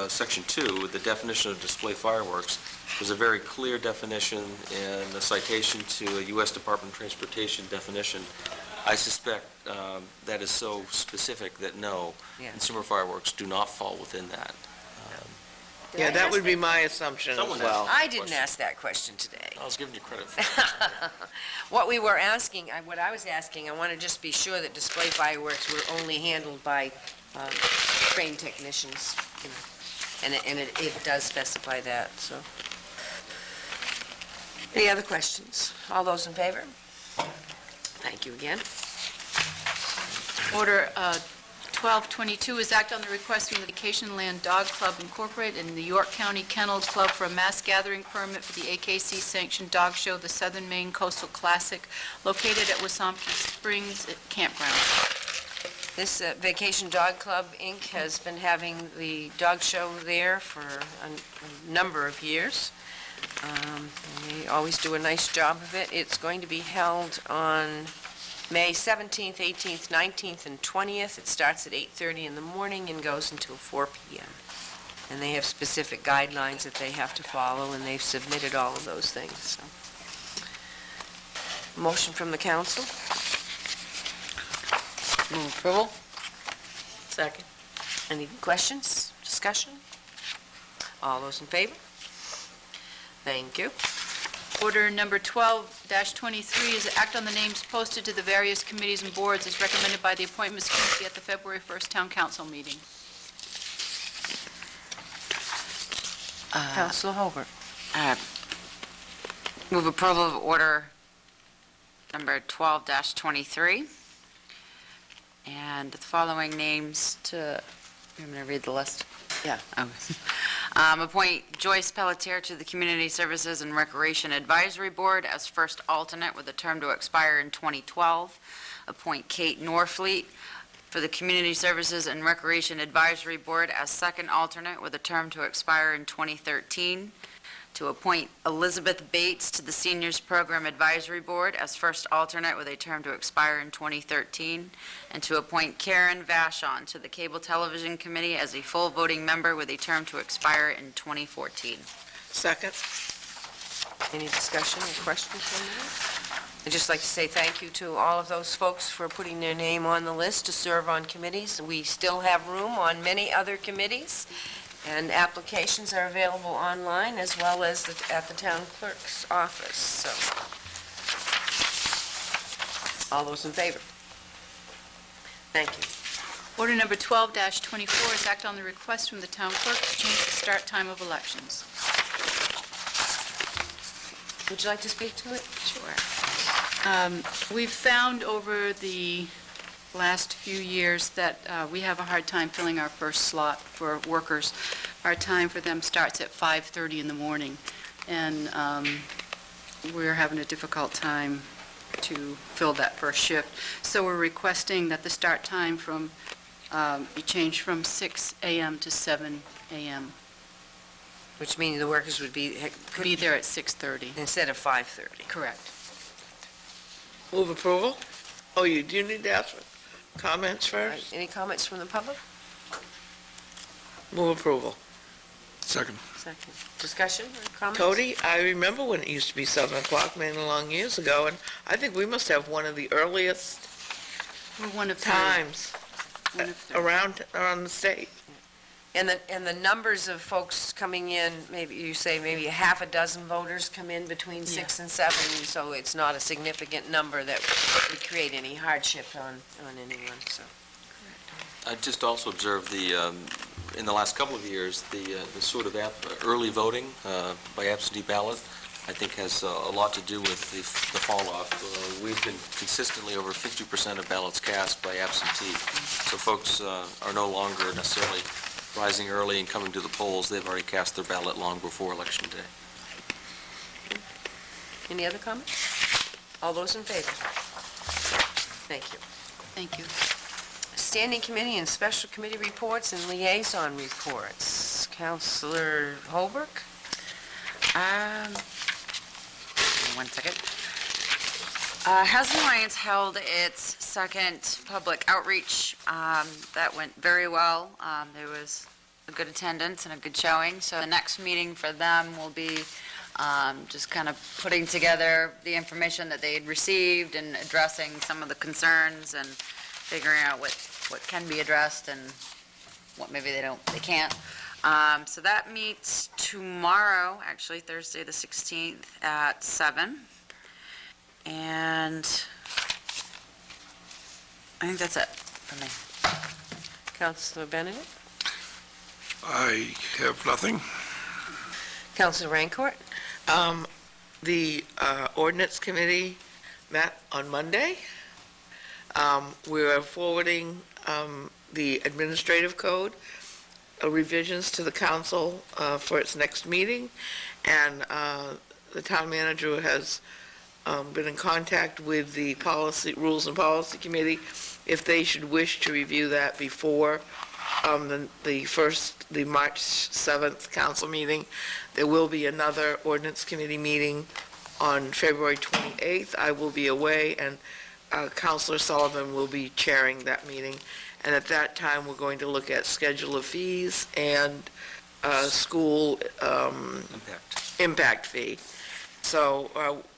Section 2, the definition of display fireworks, there's a very clear definition and a citation to a U.S. Department of Transportation definition. I suspect that is so specific that no, Yeah. consumer fireworks do not fall within that. Yeah, that would be my assumption as Someone well. I didn't ask that question today. I was giving you credit for that. What we were asking, what I was asking, I want to just be sure that display fireworks were only handled by trained technicians, you know, and it does specify that, so. Any other questions? All those in favor? Thank you again. Order 1222 is act on the request from the Vacation Land Dog Club Incorporated and the York County Kennel Club for a mass gathering permit for the AKC-sanctioned dog show, the Southern Maine Coastal Classic, located at Wasomkee Springs Campground. This Vacation Dog Club, Inc. has been having the dog show there for a number of years. And they always do a nice job of it. It's going to be held on May 17th, 18th, 19th, and 20th. It starts at 8:30 in the morning and goes until 4 p.m. And they have specific guidelines that they have to follow, and they've submitted all of those things. So. Motion from the council? Move approval? Second. Any questions, discussion? All those in favor? Thank you. Order number 12-23 is act on the names posted to the various committees and boards as recommended by the Appointments Committee at the February 1st Town Council meeting. Councilor Holbert. Move approval of order number 12-23. And the following names to, I'm going to read the list. Yeah. Appoint Joyce Pelletier to the Community Services and Recreation Advisory Board as first alternate with a term to expire in 2012. Appoint Kate Norfleet for the Community Services and Recreation Advisory Board as second alternate with a term to expire in 2013. To appoint Elizabeth Bates to the Seniors Program Advisory Board as first alternate with a term to expire in 2013, and to appoint Karen Vachon to the Cable Television Committee as a full voting member with a term to expire in 2014. Second. Any discussion or questions on that? I'd just like to say thank you to all of those folks for putting their name on the list to serve on committees. We still have room on many other committees, and applications are available online as well as at the town clerk's office, so. All those in favor? Thank you. Order number 12-24 is act on the request from the town clerk to change the start time of elections. Would you like to speak to it? Sure. We've found over the last few years that we have a hard time filling our first slot for workers. Our time for them starts at 5:30 in the morning, and we're having a difficult time to fill that first shift. So we're requesting that the start time be changed from 6 a.m. to 7 a.m. Which means the workers would be Be there at 6:30. instead of 5:30. Correct. Move approval? Oh, you do need to ask for comments first? Any comments from the public? Move approval. Second. Second. Discussion or comments? Cody, I remember when it used to be 7 o'clock many long years ago, and I think we must have one of the earliest We're one of three. times One of three. around the state. And the numbers of folks coming in, maybe you say maybe a half a dozen voters come in between 6 and 7, so it's not a significant number that would create any hardship on anyone, so. I just also observed in the last couple of years, the sort of early voting by absentee ballot, I think has a lot to do with the fall-off. We've been consistently over 50% of ballots cast by absentee, so folks are no longer necessarily rising early and coming to the polls. They've already cast their ballot long before Election Day. Any other comments? All those in favor? Thank you. Thank you. Standing committee and special committee reports and liaison reports. Counselor Holbrook? One second. Housing Alliance held its second public outreach. That went very well. There was a good attendance and a good showing. So the next meeting for them will be just kind of putting together the information that they had received and addressing some of the concerns and figuring out what can be addressed and what maybe they can't. So that meets tomorrow, actually, Thursday the 16th at 7. And I think that's it for me. Counselor Benedict? I have nothing. Counselor Rancourt? The ordinance committee met on Monday. We are forwarding the administrative code revisions to the council for its next meeting, and the town manager has been in contact with the Rules and Policy Committee if they should wish to review that before the March 7th council meeting. There will be another ordinance committee meeting on February 28th. I will be away, and Councilor Sullivan will be chairing that meeting. And at that time, we're going to look at schedule of fees and school impact fee. So,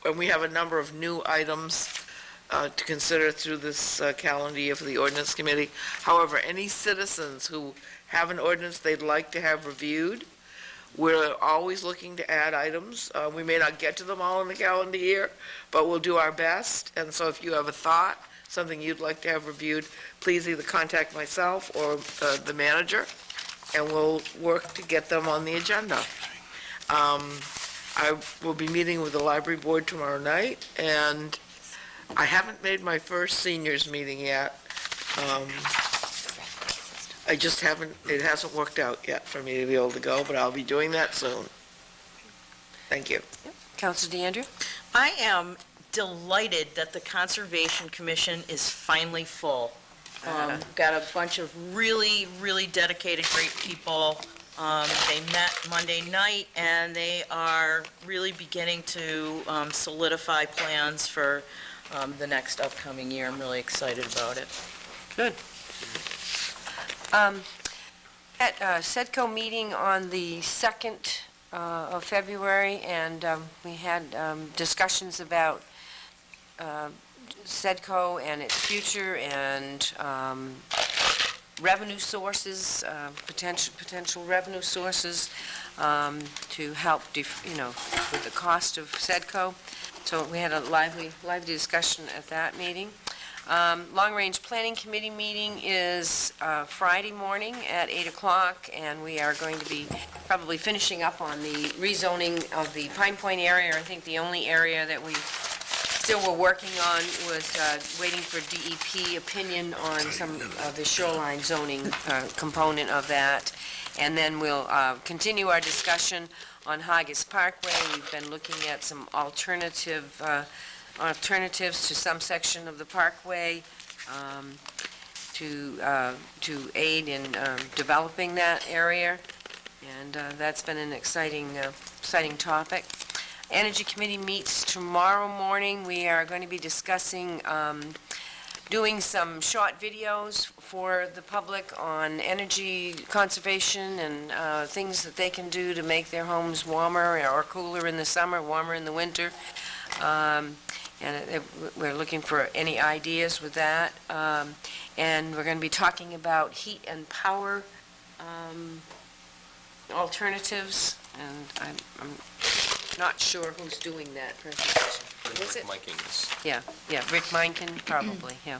and we have a number of new items to consider through this calendar year for the ordinance committee. However, any citizens who have an ordinance they'd like to have reviewed, we're always looking to add items. We may not get to them all in the calendar year, but we'll do our best. And so if you have a thought, something you'd like to have reviewed, please either contact myself or the manager, and we'll work to get them on the agenda. I will be meeting with the library board tomorrow night, and I haven't made my first seniors meeting yet. I just haven't, it hasn't worked out yet for me to be able to go, but I'll be doing that soon. Thank you. Counselor DeAndrea? I am delighted that the Conservation Commission is finally full. Got a bunch of really, really dedicated, great people. They met Monday night, and they are really beginning to solidify plans for the next upcoming year. I'm really excited about it. Good. At SEDCO meeting on the 2nd of February, and we had discussions about SEDCO and its future and revenue sources, potential revenue sources to help, with the cost of SEDCO. So we had a lively discussion at that meeting. Long-Range Planning Committee meeting is Friday morning at 8 o'clock, and we are going to be probably finishing up on the rezoning of the Pine Point area. I think the only area that we still were working on was waiting for DEP opinion on some of the shoreline zoning component of that. And then we'll continue our discussion on Haggis Parkway. We've been looking at some alternatives to some section of the parkway to aid in developing that area. And that's been an exciting topic. Energy Committee meets tomorrow morning. We are going to be discussing doing some short videos for the public on energy conservation and things that they can do to make their homes warmer or cooler in the summer, warmer in the winter. And we're looking for any ideas with that. And we're going to be talking about heat and power alternatives, and I'm not sure who's doing that presentation. Is it? Mike Inglis. Yeah, Rick Meinken, probably, yeah.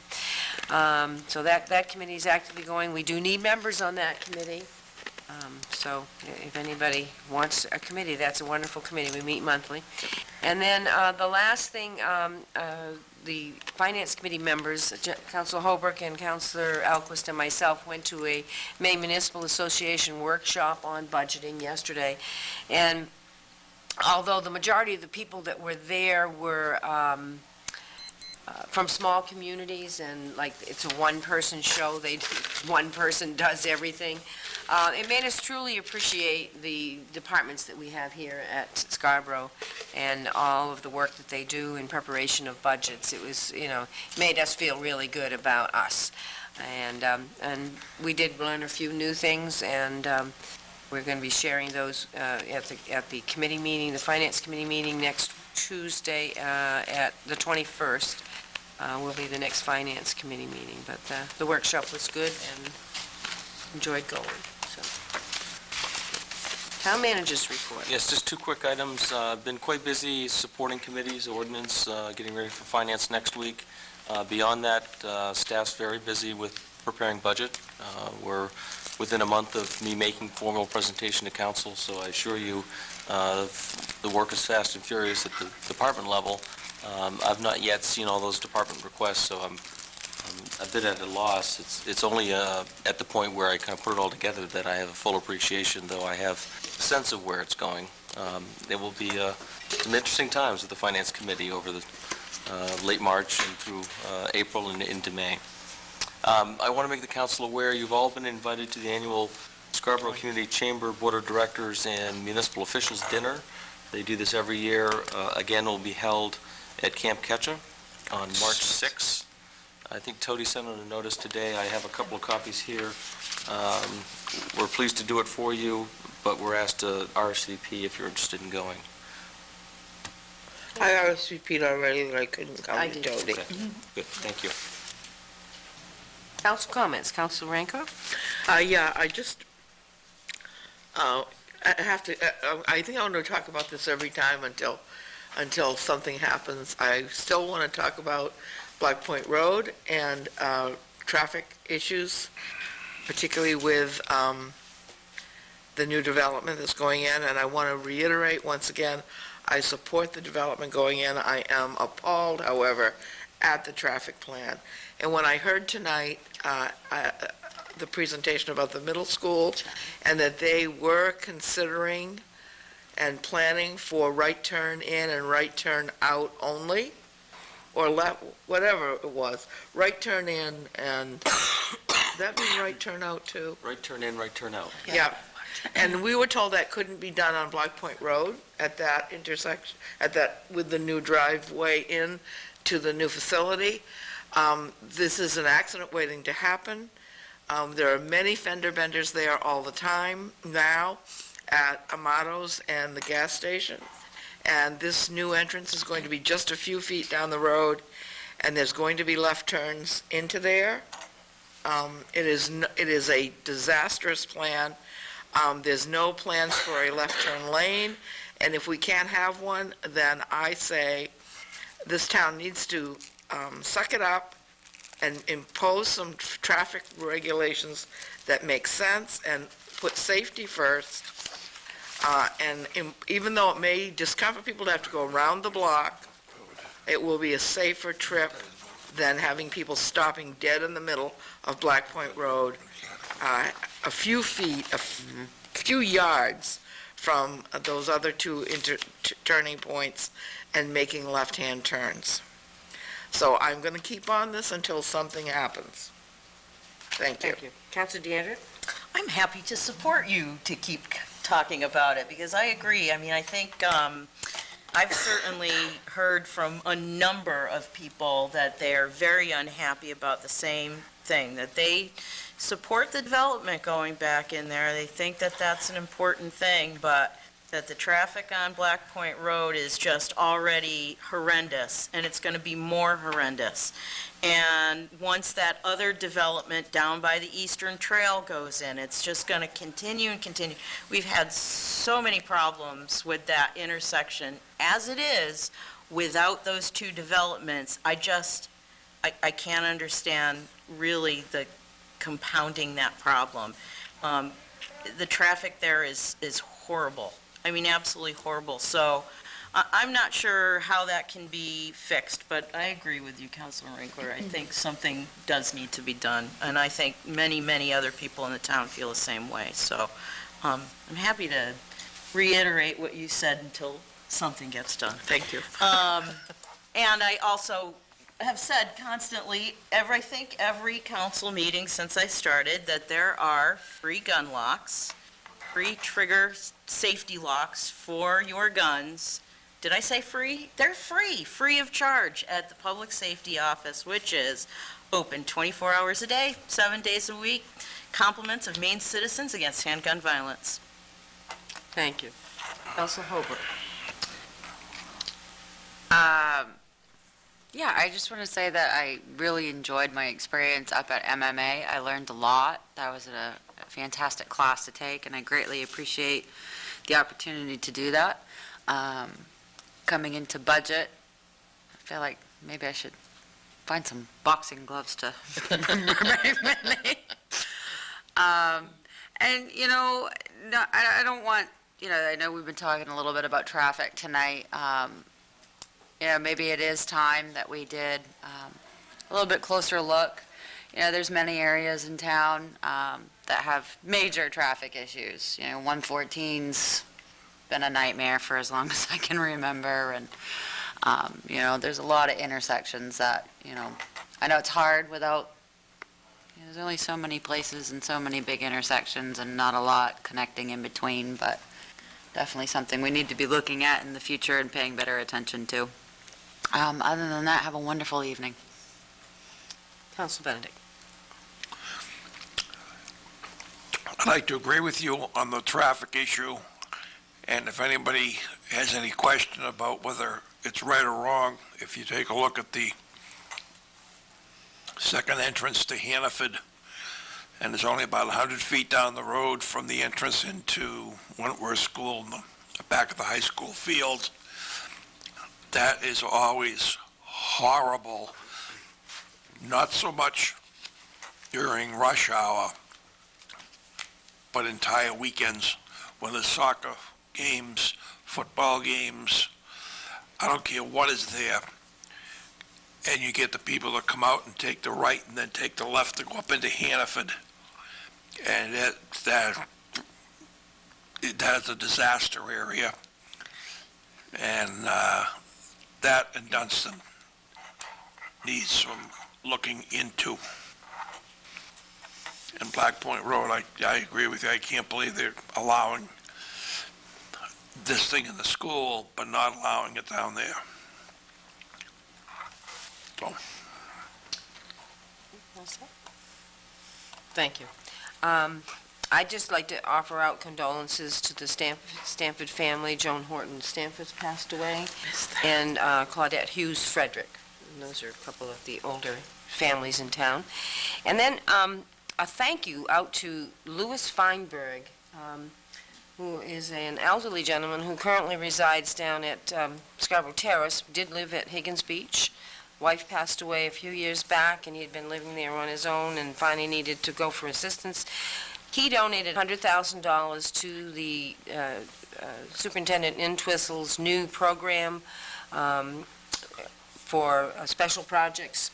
So that committee is actively going. We do need members on that committee. So if anybody wants a committee, that's a wonderful committee. We meet monthly. And then the last thing, the Finance Committee members, Councilor Holbrook and Councilor Alquist and myself went to a Maine Municipal Association workshop on budgeting yesterday. And although the majority of the people that were there were from small communities, and like it's a one-person show, one person does everything, it made us truly appreciate the departments that we have here at Scarborough and all of the work that they do in preparation of budgets. It was, made us feel really good about us. And we did learn a few new things, and we're going to be sharing those at the committee meeting, the Finance Committee meeting next Tuesday at the 21st. Will be the next Finance Committee meeting. But the workshop was good and enjoyed going. So, Town Manager's report. Yes, just two quick items. Been quite busy supporting committees, ordinance, getting ready for finance next week. Beyond that, staff's very busy with preparing budget. We're within a month of me making formal presentation to council, so I assure you the work is fast and furious at the department level. I've not yet seen all those department requests, so I'm a bit at a loss. It's only at the point where I kind of put it all together that I have a full appreciation, though I have a sense of where it's going. There will be some interesting times with the Finance Committee over the late March and through April and into May. I want to make the council aware you've all been invited to the annual Scarborough Community Chamber Board of Directors and Municipal Officials Dinner. They do this every year. Again, it will be held at Camp Ketcha on March 6th. I think Tody sent out a notice today. I have a couple of copies here. We're pleased to do it for you, but we're asked to RSVP if you're interested in going. I RSVP'd already, but I couldn't come I to did. Jody. Okay. Good, thank you. Council comments. Councilor Ranko? Yeah, I have to, I think I want to talk about this every time until something happens. I still want to talk about Black Point Road and traffic issues, particularly with the new development that's going in, and I want to reiterate once again, I support the development going in. I am appalled, however, at the traffic plan. And when I heard tonight the presentation about the middle school and that they were considering and planning for right turn in and right turn out only, or whatever it was, right turn in and, that mean right turn out too? Right turn in, right turn out. Yeah. And we were told that couldn't be done on Black Point Road at that intersection, with the new driveway in to the new facility. This is an accident waiting to happen. There are many fender benders there all the time now at Amato's and the gas station. And this new entrance is going to be just a few feet down the road, and there's going to be left turns into there. It is a disastrous plan. There's no plans for a left turn lane, and if we can't have one, then I say this town needs to suck it up and impose some traffic regulations that make sense and put safety first. And even though it may discomfort people to have to go around the block, it will be a safer trip than having people stopping dead in the middle of Black Point Road, a few feet, a few yards from those other two turning points and making left-hand turns. So I'm going to keep on this until something happens. Thank you. Thank you. Councilor DeAndrea? I'm happy to support you to keep talking about it, because I agree. I mean, I think I've certainly heard from a number of people that they're very unhappy about the same thing, that they support the development going back in there. They think that that's an important thing, but that the traffic on Black Point Road is just already horrendous, and it's going to be more horrendous. And once that other development down by the Eastern Trail goes in, it's just going to continue and continue. We've had so many problems with that intersection as it is without those two developments. I can't understand really the compounding that problem. The traffic there is horrible. I mean, absolutely horrible. So I'm not sure how that can be fixed, but I agree with you, Councilor Winkler. I think something does need to be done, and I think many, many other people in the town feel the same way. So I'm happy to reiterate what you said until something gets done. Thank you. And I also have said constantly, I think every council meeting since I started, that there are free gun locks, free trigger safety locks for your guns. Did I say free? They're free of charge at the Public Safety Office, which is open 24 hours a day, 7 days a week. Compliments of Maine citizens against handgun violence. Thank you. Councilor Hobart. Yeah, I just want to say that I really enjoyed my experience up at MMA. I learned a lot. That was a fantastic class to take, and I greatly appreciate the opportunity to do that. Coming into budget, I feel like maybe I should find some boxing gloves to remove my knee. And, no, I don't want, I know we've been talking a little bit about traffic tonight. Maybe it is time that we did a little bit closer look. There's many areas in town that have major traffic issues. 114's been a nightmare for as long as I can remember, and there's a lot of intersections that I know it's hard without. There's only so many places and so many big intersections, and not a lot connecting in between, but definitely something we need to be looking at in the future and paying better attention to. Other than that, have a wonderful evening. Councilor Benedict. I'd like to agree with you on the traffic issue, and if anybody has any question about whether it's right or wrong, if you take a look at the second entrance to Hannaford, and it's only about 100 feet down the road from the entrance into Wentworth School in the back of the high school field, that is always horrible, not so much during rush hour, but entire weekends when there's soccer games, football games, I don't care what is there, and you get the people that come out and take the right and then take the left to go up into Hannaford, and that's a disaster area, and that and Dunstan needs some looking into. And Black Point Road, I agree with you. I can't believe they're allowing this thing in the school, but not allowing it down there. So. Thank you. I'd just like to offer out condolences to the Stanford family. Joan Horton Stanford's passed away, and Claudette Hughes Frederick. And those are a couple of the older families in town. And then a thank you out to Louis Feinberg, who is an elderly gentleman who currently resides down at Scarborough Terrace, did live at Higgins Beach. Wife passed away a few years back, and he had been living there on his own and finally needed to go for assistance. He donated $100,000 to the Superintendent Entwistle's new program for special projects,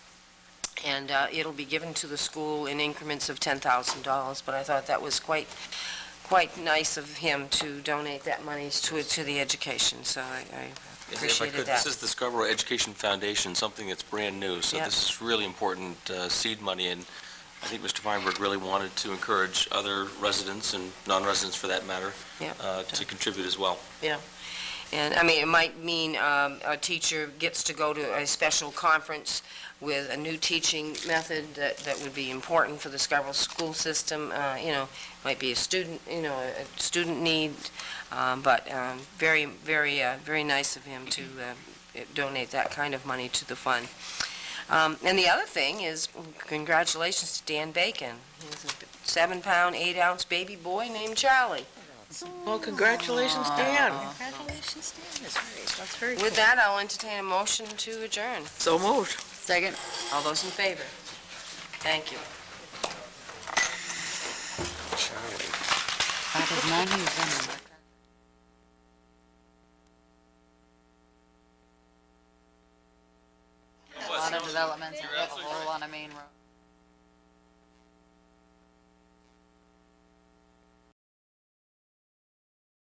and it'll be given to the school in increments of $10,000, but I thought that was quite nice of him to donate that money to the education, so I appreciated that. This is the Scarborough Education Foundation, something that's brand new, so Yep. this is really important seed money, and I think Mr. Feinberg really wanted to encourage other residents and non-residents for that matter Yep. to contribute as well. Yeah. And, I mean, it might mean a teacher gets to go to a special conference with a new teaching method that would be important for the Scarborough school system. Might be a student, a student need, but very, very, very nice of him to donate that kind of money to the fund. And the other thing is, congratulations to Dan Bacon. He's a 7-pound, 8-ounce baby boy named Charlie. Well, congratulations, Dan. Congratulations, Dan. That's very With that, I'll entertain a motion to adjourn. So moved. Second? All those in favor? Thank you. That is 97. A lot of developments, and we have a hole on a main road.